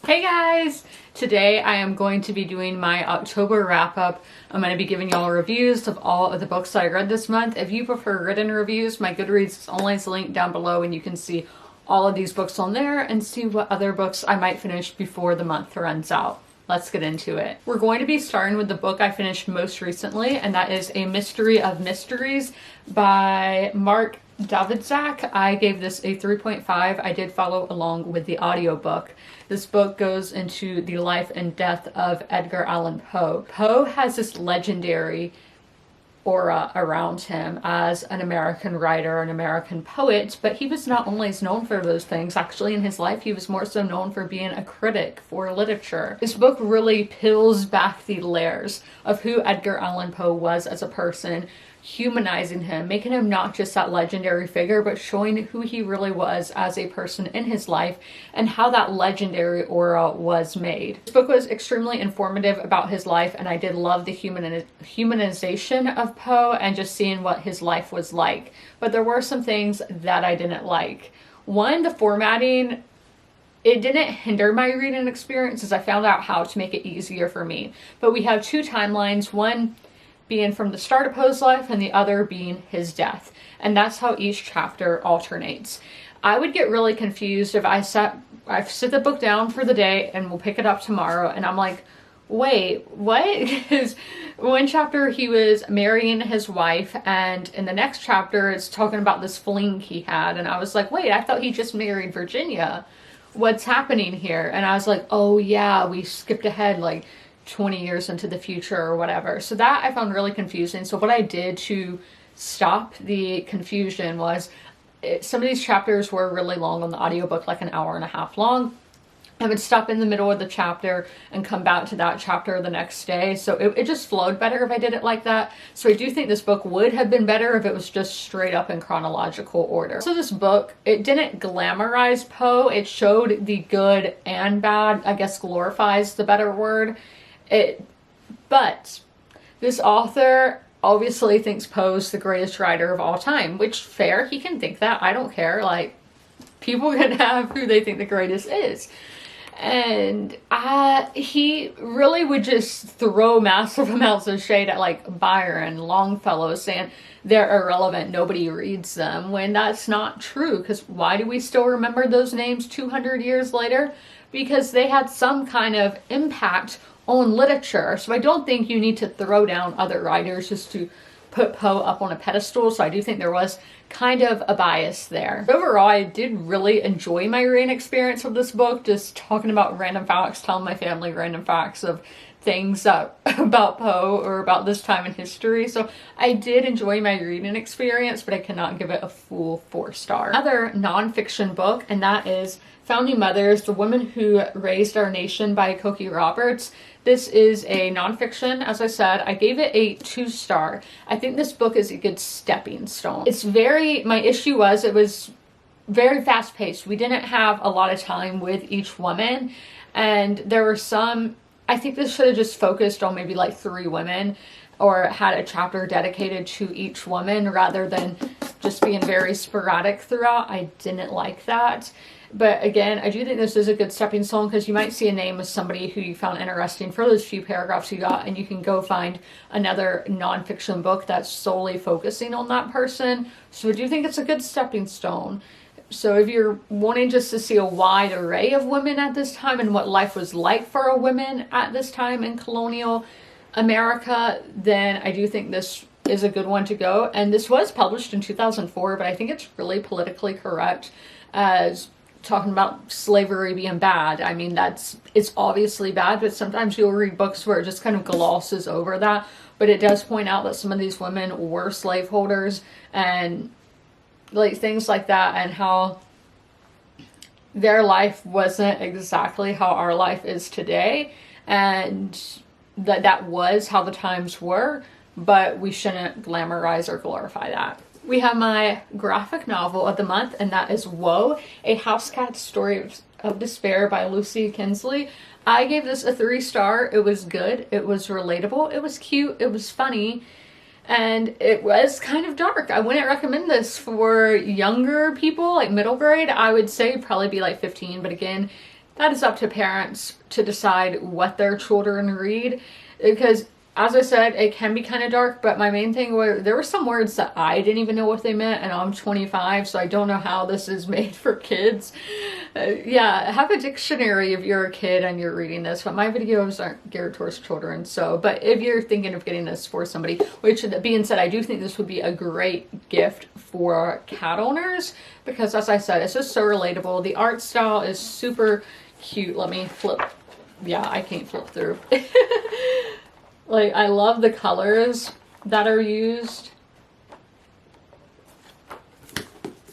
Hey guys! Today I am going to be doing my October wrap-up. I'm going to be giving y'all reviews of all of the books that I read this month. If you prefer written reviews, my Goodreads is always linked down below and you can see all of these books on there and see what other books I might finish before the month runs out. Let's get into it. We're going to be starting with the book I finished most recently, and that is A Mystery of Mysteries by Mark Davidzak. I gave this a 3.5. I did follow along with the audiobook. This book goes into the life and death of Edgar Allan Poe. Poe has this legendary aura around him as an American writer, an American poet, but he was not always known for those things. Actually, in his life, he was more so known for being a critic for literature. This book really peels back the layers of who Edgar Allan Poe was as a person, humanizing him, making him not just that legendary figure, but showing who he really was as a person in his life and how that legendary aura was made. This book was extremely informative about his life, and I did love the humanization of Poe and just seeing what his life was like. But there were some things that I didn't like. One, the formatting. It didn't hinder my reading experience as I found out how to make it easier for me. But we have two timelines, one being from the start of Poe's life and the other being his death. And that's how each chapter alternates. I would get really confused if I sit the book down for the day and we'll pick it up tomorrow and I'm like, wait, what? Because one chapter he was marrying his wife, and in the next chapter it's talking about this fling he had, and I was like, wait, I thought he just married Virginia. What's happening here? And I was like, oh yeah, we skipped ahead like 20 years into the future or whatever. So that I found really confusing. So what I did to stop the confusion was some of these chapters were really long on the audiobook, like an hour and a half long. I would stop in the middle of the chapter and come back to that chapter the next day. So it just flowed better if I did it like that. So I do think this book would have been better if it was just straight up in chronological order. So this book, it didn't glamorize Poe. It showed the good and bad. I guess glorifies the better word. But this author obviously thinks Poe's the greatest writer of all time, which fair, he can think that. I don't care. Like, people can have who they think the greatest is. And he really would just throw massive amounts of shade at like Byron, Longfellow, saying they're irrelevant, nobody reads them, when that's not true. Because why do we still remember those names 200 years later? Because they had some kind of impact on literature. So I don't think you need to throw down other writers just to put Poe up on a pedestal. So I do think there was kind of a bias there. Overall, I did really enjoy my reading experience of this book, just talking about random facts, telling my family random facts of things about Poe or about this time in history. So I did enjoy my reading experience, but I cannot give it a full 4-star. Another nonfiction book, and that is Founding Mothers, The Women Who Raised Our Nation by Cokie Roberts. This is a nonfiction, as I said. I gave it a 2-star. I think this book is a good stepping stone. My issue was it was very fast paced. We didn't have a lot of time with each woman, and there were some, I think this should have just focused on maybe like 3 women or had a chapter dedicated to each woman rather than just being very sporadic throughout. I didn't like that. But again, I do think this is a good stepping stone because you might see a name of somebody who you found interesting for those few paragraphs you got, and you can go find another nonfiction book that's solely focusing on that person. So I do think it's a good stepping stone. So if you're wanting just to see a wide array of women at this time and what life was like for a woman at this time in colonial America, then I do think this is a good one to go. And this was published in 2004, but I think it's really politically correct as talking about slavery being bad. I mean, it's obviously bad, but sometimes you'll read books where it just kind of glosses over that. But it does point out that some of these women were slaveholders and like things like that, and how their life wasn't exactly how our life is today, and that was how the times were, but we shouldn't glamorize or glorify that. We have my graphic novel of the month, and that is Woe, a House Cat Story of Despair by Lucy Kinsley. I gave this a 3-star. It was good. It was relatable. It was cute. It was funny. And it was kind of dark. I wouldn't recommend this for younger people, like middle grade. I would say probably be like 15, but again, that is up to parents to decide what their children read, because as I said, it can be kind of dark, but my main thing was there were some words that I didn't even know what they meant, and I'm 25, so I don't know how this is made for kids. Yeah, have a dictionary if you're a kid and you're reading this, but my videos aren't geared towards children, so, but if you're thinking of getting this for somebody, which being said, I do think this would be a great gift for cat owners, because as I said, it's just so relatable. The art style is super cute. Let me flip. Yeah, I can't flip through. Like, I love the colors that are used.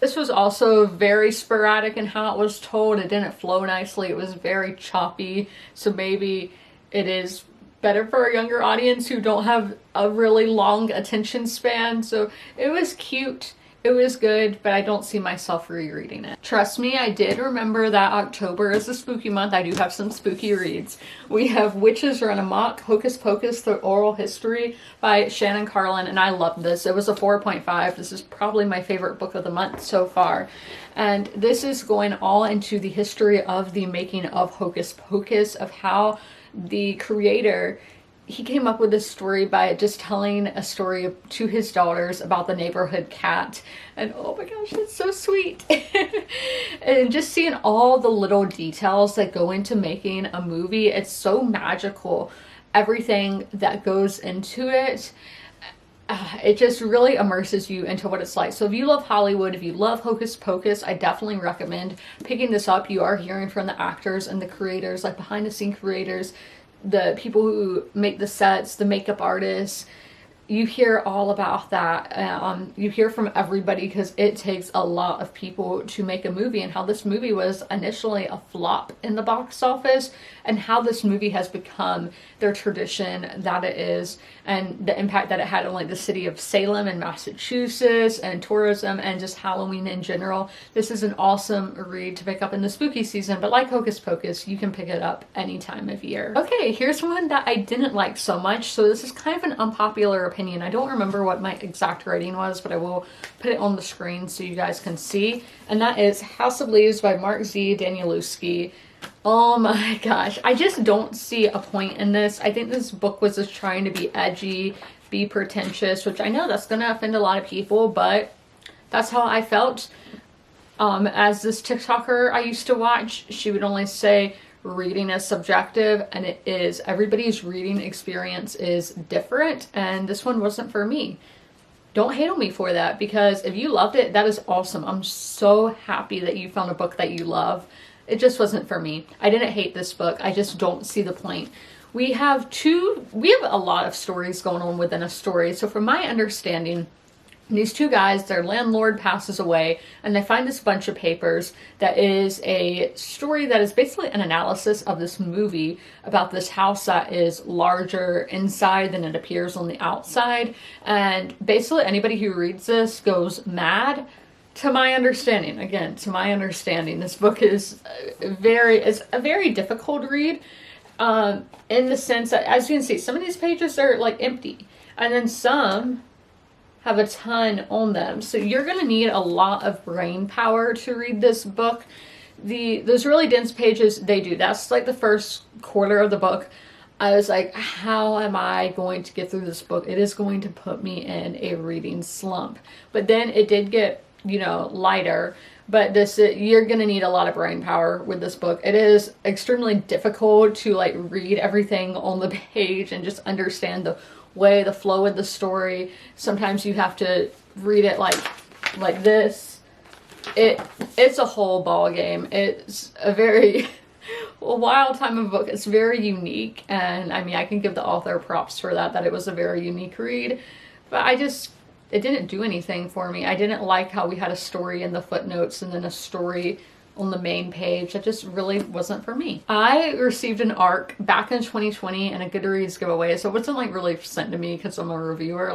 This was also very sporadic in how it was told. It didn't flow nicely. It was very choppy. So maybe it is better for a younger audience who don't have a really long attention span. So it was cute. It was good, but I don't see myself rereading it. Trust me, I did remember that October is a spooky month. I do have some spooky reads. We have Witches Run Amok, Hocus Pocus, The Oral History by Shannon Carlin, and I loved this. It was a 4.5. This is probably my favorite book of the month so far. And this is going all into the history of the making of Hocus Pocus, of how the creator, he came up with this story by just telling a story to his daughters about the neighborhood cat. And oh my gosh, it's so sweet. And just seeing all the little details that go into making a movie, it's so magical. Everything that goes into it, it just really immerses you into what it's like. So if you love Hollywood, if you love Hocus Pocus, I definitely recommend picking this up. You are hearing from the actors and the creators, like behind the scene creators, the people who make the sets, the makeup artists. You hear all about that. You hear from everybody, because it takes a lot of people to make a movie, and how this movie was initially a flop in the box office, and how this movie has become their tradition that it is, and the impact that it had on like the city of Salem and Massachusetts and tourism and just Halloween in general. This is an awesome read to pick up in the spooky season, but like Hocus Pocus, you can pick it up any time of year. Okay, here's one that I didn't like so much. So this is kind of an unpopular opinion. I don't remember what my exact rating was, but I will put it on the screen so you guys can see. And that is House of Leaves by Mark Z. Danielewski. Oh my gosh, I just don't see a point in this. I think this book was just trying to be edgy, be pretentious, which I know that's gonna offend a lot of people, but that's how I felt. As this TikToker I used to watch, she would only say reading is subjective, and it is. Everybody's reading experience is different, and this one wasn't for me. Don't hate on me for that, because if you loved it, that is awesome. I'm so happy that you found a book that you love. It just wasn't for me. I didn't hate this book. I just don't see the point. We have a lot of stories going on within a story. So from my understanding, these two guys, their landlord passes away, and they find this bunch of papers that is a story that is basically an analysis of this movie about this house that is larger inside than it appears on the outside. And basically anybody who reads this goes mad. To my understanding, again, to my understanding, this book is it's a very difficult read, in the sense that, as you can see, some of these pages are like empty, and then some have a ton on them. So you're going to need a lot of brain power to read this book. Those really dense pages, that's like the first quarter of the book. I was like, how am I going to get through this book? It is going to put me in a reading slump. But then it did get, lighter, but you're gonna need a lot of brain power with this book. It is extremely difficult to like read everything on the page and just understand the flow of the story. Sometimes you have to read it like this. It's a whole ball game. It's a very wild time of book. It's very unique, and I mean, I can give the author props for that it was a very unique read, but it didn't do anything for me. I didn't like how we had a story in the footnotes and then a story on the main page. That just really wasn't for me. I received an ARC back in 2020 and a Goodreads giveaway, so it wasn't like really sent to me because I'm a reviewer.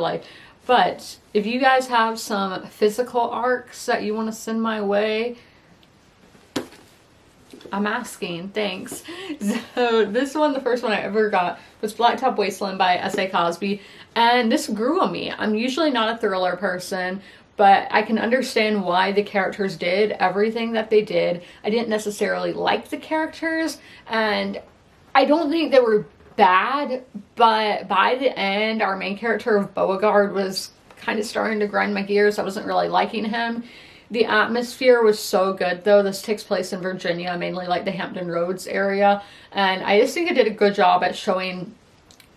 But if you guys have some physical ARCs that you want to send my way, I'm asking, thanks. So this one, the first one I ever got, was Blacktop Wasteland by S.A. Cosby, and this grew on me. I'm usually not a thriller person, but I can understand why the characters did everything that they did. I didn't necessarily like the characters, and I don't think they were bad, but by the end, our main character of Beauregard was kind of starting to grind my gears. I wasn't really liking him. The atmosphere was so good, though. This takes place in Virginia, mainly like the Hampton Roads area, and I just think it did a good job at showing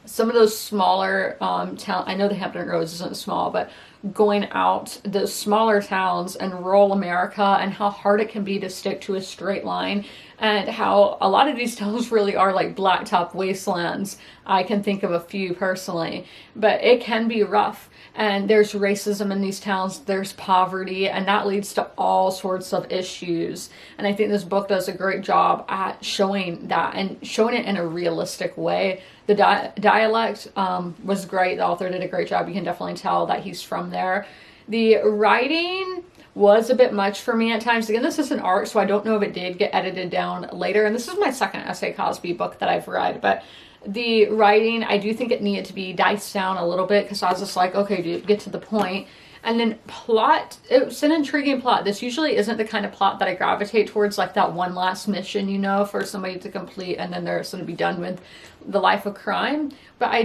some of those smaller towns. I know the Hampton Roads isn't small, but going out those smaller towns and rural America, and how hard it can be to stick to a straight line, and how a lot of these towns really are like blacktop wastelands. I can think of a few personally, but it can be rough. And there's racism in these towns, there's poverty, and that leads to all sorts of issues. And I think this book does a great job at showing that, and showing it in a realistic way. The dialect was great. The author did a great job. You can definitely tell that he's from there. The writing was a bit much for me at times. Again, this is an art, so I don't know if it did get edited down later. And this is my second S.A. Cosby book that I've read, but the writing, I do think it needed to be diced down a little bit, because I was just like, okay, dude, get to the point. And then plot, it's an intriguing plot. This usually isn't the kind of plot that I gravitate towards, like that one last mission, you know, for somebody to complete and then they're going to be done with the life of crime. But I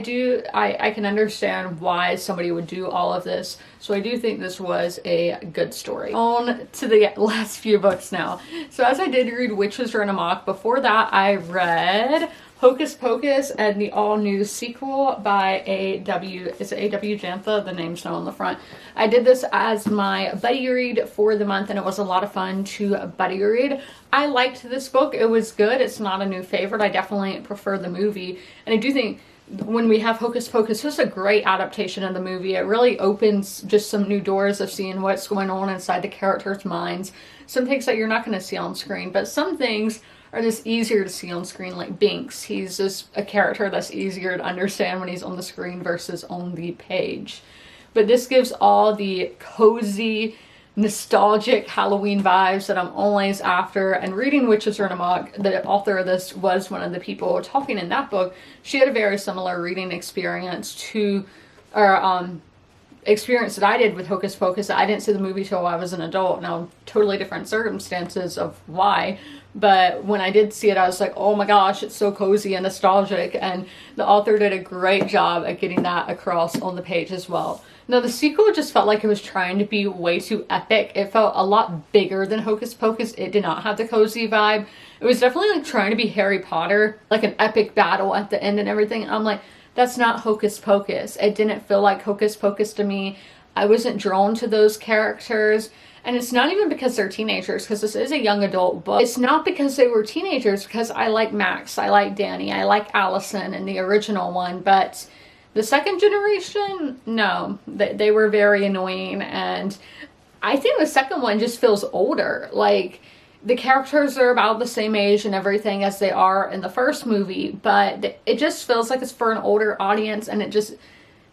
can understand why somebody would do all of this. So I do think this was a good story. On to the last few books now. So as I did read Witches Run Amok, before that I read Hocus Pocus and the all-new sequel by A.W. Is it A.W. Jantha? The name's not on the front. I did this as my buddy read for the month, and it was a lot of fun to buddy read. I liked this book. It was good. It's not a new favorite. I definitely prefer the movie. And I do think when we have Hocus Pocus, it's a great adaptation of the movie. It really opens just some new doors of seeing what's going on inside the characters' minds. Some things that you're not going to see on screen, but some things are just easier to see on screen, like Binks. He's just a character that's easier to understand when he's on the screen versus on the page. But this gives all the cozy, nostalgic Halloween vibes that I'm always after. And reading Witches Run Amok, the author of this was one of the people talking in that book. She had a very similar reading experience to, experience that I did with Hocus Pocus. I didn't see the movie till I was an adult. Now, totally different circumstances of why. But when I did see it, I was like, oh my gosh, it's so cozy and nostalgic. And the author did a great job at getting that across on the page as well. Now, the sequel just felt like it was trying to be way too epic. It felt a lot bigger than Hocus Pocus. It did not have the cozy vibe. It was definitely like trying to be Harry Potter, like an epic battle at the end and everything. I'm like, that's not Hocus Pocus. It didn't feel like Hocus Pocus to me. I wasn't drawn to those characters. And it's not even because they're teenagers, because this is a young adult book. It's not because they were teenagers, because I like Max, I like Danny, I like Allison in the original one, but the second generation, no. They were very annoying, and I think the second one just feels older. Like, the characters are about the same age and everything as they are in the first movie, but it just feels like it's for an older audience, and it just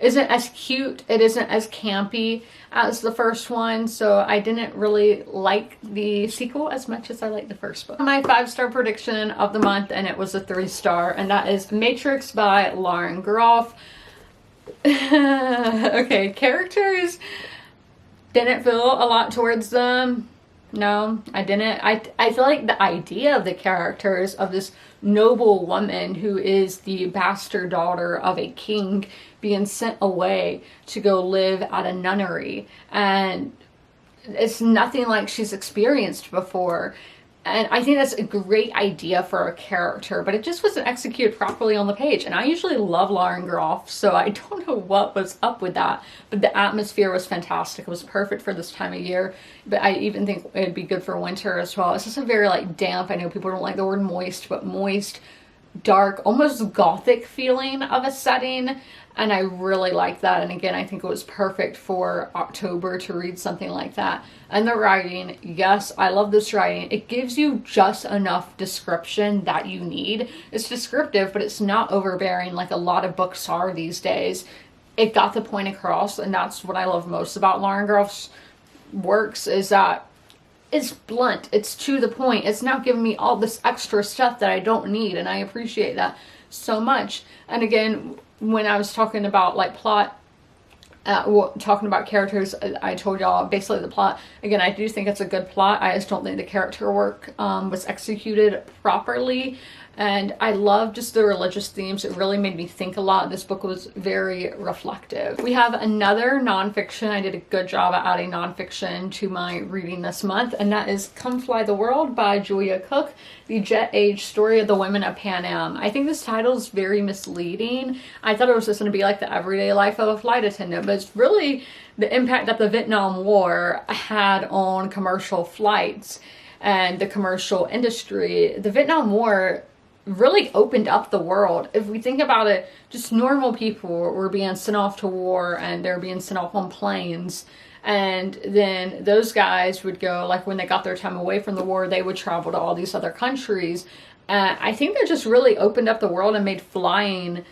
isn't as cute, it isn't as campy as the first one, so I didn't really like the sequel as much as I liked the first book. My 5-star prediction of the month, and it was a 3-star, and that is Matrix by Lauren Groff. Okay, characters, didn't feel a lot towards them. No, I didn't. I feel like the idea of the characters, of this noble woman who is the bastard daughter of a king being sent away to go live at a nunnery, and it's nothing like she's experienced before. And I think that's a great idea for a character, but it just wasn't executed properly on the page. And I usually love Lauren Groff, so I don't know what was up with that. But the atmosphere was fantastic. It was perfect for this time of year. But I even think it'd be good for winter as well. It's just a very like damp, I know people don't like the word moist, but moist, dark, almost gothic feeling of a setting. And I really like that. And again, I think it was perfect for October to read something like that. And the writing, yes, I love this writing. It gives you just enough description that you need. It's descriptive, but it's not overbearing like a lot of books are these days. It got the point across, and that's what I love most about Lauren Groff's works, is that it's blunt, it's to the point. It's not giving me all this extra stuff that I don't need, and I appreciate that so much. And again, when I was talking about like plot, talking about characters, I told y'all basically the plot. Again, I do think it's a good plot. I just don't think the character work was executed properly. And I love just the religious themes. It really made me think a lot. This book was very reflective. We have another nonfiction. I did a good job at adding nonfiction to my reading this month, and that is Come Fly the World by Julia Cook, the jet age story of the women of Pan Am. I think this title is very misleading. I thought it was just going to be like the everyday life of a flight attendant, but it's really the impact that the Vietnam War had on commercial flights and the commercial industry. The Vietnam War really opened up the world. If we think about it, just normal people were being sent off to war, and they're being sent off on planes. And then those guys would go, like when they got their time away from the war, they would travel to all these other countries. I think that just really opened up the world and made flying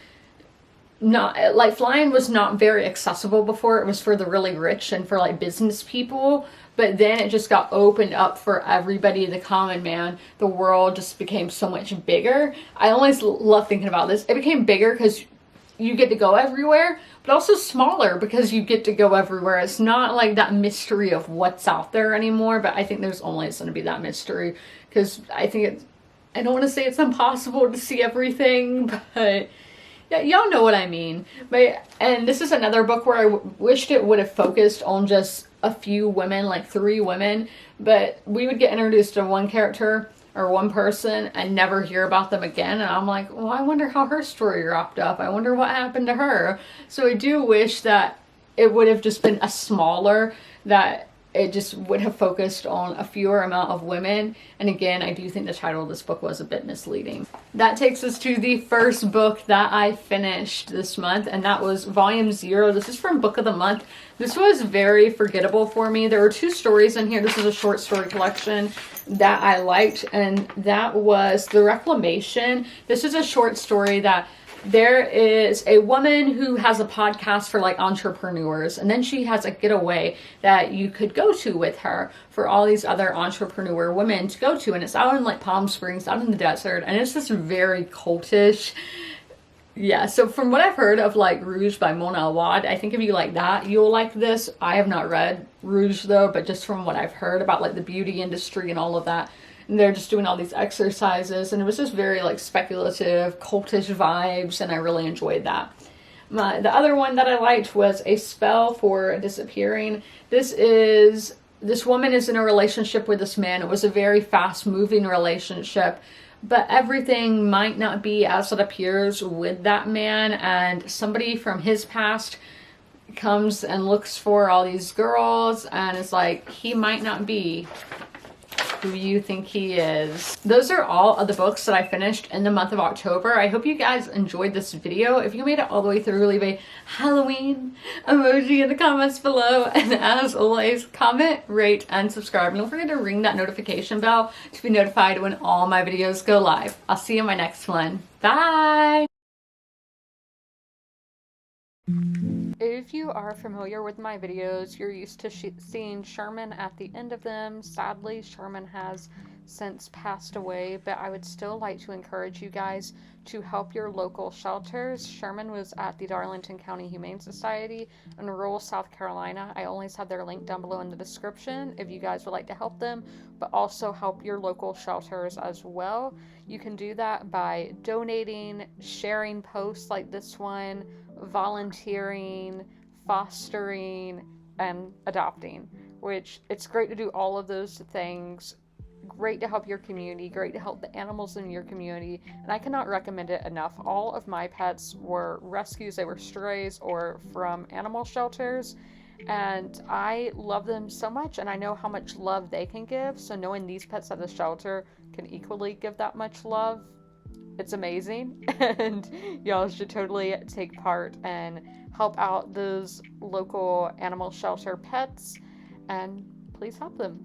flying was not very accessible before. It was for the really rich and for like business people. But then it just got opened up for everybody, the common man. The world just became so much bigger. I always love thinking about this. It became bigger because you get to go everywhere, but also smaller because you get to go everywhere. It's not like that mystery of what's out there anymore, but I think there's always going to be that mystery, because I think I don't want to say it's impossible to see everything, but yeah, y'all know what I mean. And this is another book where I wished it would have focused on just a few women, like 3 women, but we would get introduced to one character or one person and never hear about them again. And I'm like, well, I wonder how her story wrapped up. I wonder what happened to her. So I do wish that it would have just been a smaller, that it just would have focused on a fewer amount of women. And again, I do think the title of this book was a bit misleading. That takes us to the first book that I finished this month, and that was Volume 0. This is from Book of the Month. This was very forgettable for me. There were 2 stories in here. This is a short story collection that I liked, and that was The Reclamation. This is a short story that there is a woman who has a podcast for like entrepreneurs, and then she has a getaway that you could go to with her for all these other entrepreneur women to go to, and it's out in like Palm Springs, out in the desert, and it's just very cultish. Yeah, so from what I've heard of like Rouge by Mona Awad, I think if you like that, you'll like this. I have not read Rouge though, but just from what I've heard about like the beauty industry and all of that, and they're just doing all these exercises, and it was just very like speculative, cultish vibes, and I really enjoyed that. The other one that I liked was A Spell for Disappearing. This woman is in a relationship with this man. It was a very fast moving relationship, but everything might not be as it appears with that man, and somebody from his past comes and looks for all these girls, and it's like, he might not be who you think he is. Those are all of the books that I finished in the month of October. I hope you guys enjoyed this video. If you made it all the way through, leave a Halloween emoji in the comments below. And as always, comment, rate, and subscribe. And don't forget to ring that notification bell to be notified when all my videos go live. I'll see you in my next one. Bye! If you are familiar with my videos, you're used to seeing Sherman at the end of them. Sadly, Sherman has since passed away, but I would still like to encourage you guys to help your local shelters. Sherman was at the Darlington County Humane Society in rural South Carolina. I always have their link down below in the description if you guys would like to help them, but also help your local shelters as well. You can do that by donating, sharing posts like this one, volunteering, fostering, and adopting, which it's great to do all of those things. Great to help your community, great to help the animals in your community, and I cannot recommend it enough. All of my pets were rescues, they were strays or from animal shelters, and I love them so much, and I know how much love they can give, so knowing these pets at the shelter can equally give that much love, it's amazing. And y'all should totally take part and help out those local animal shelter pets, and please help them.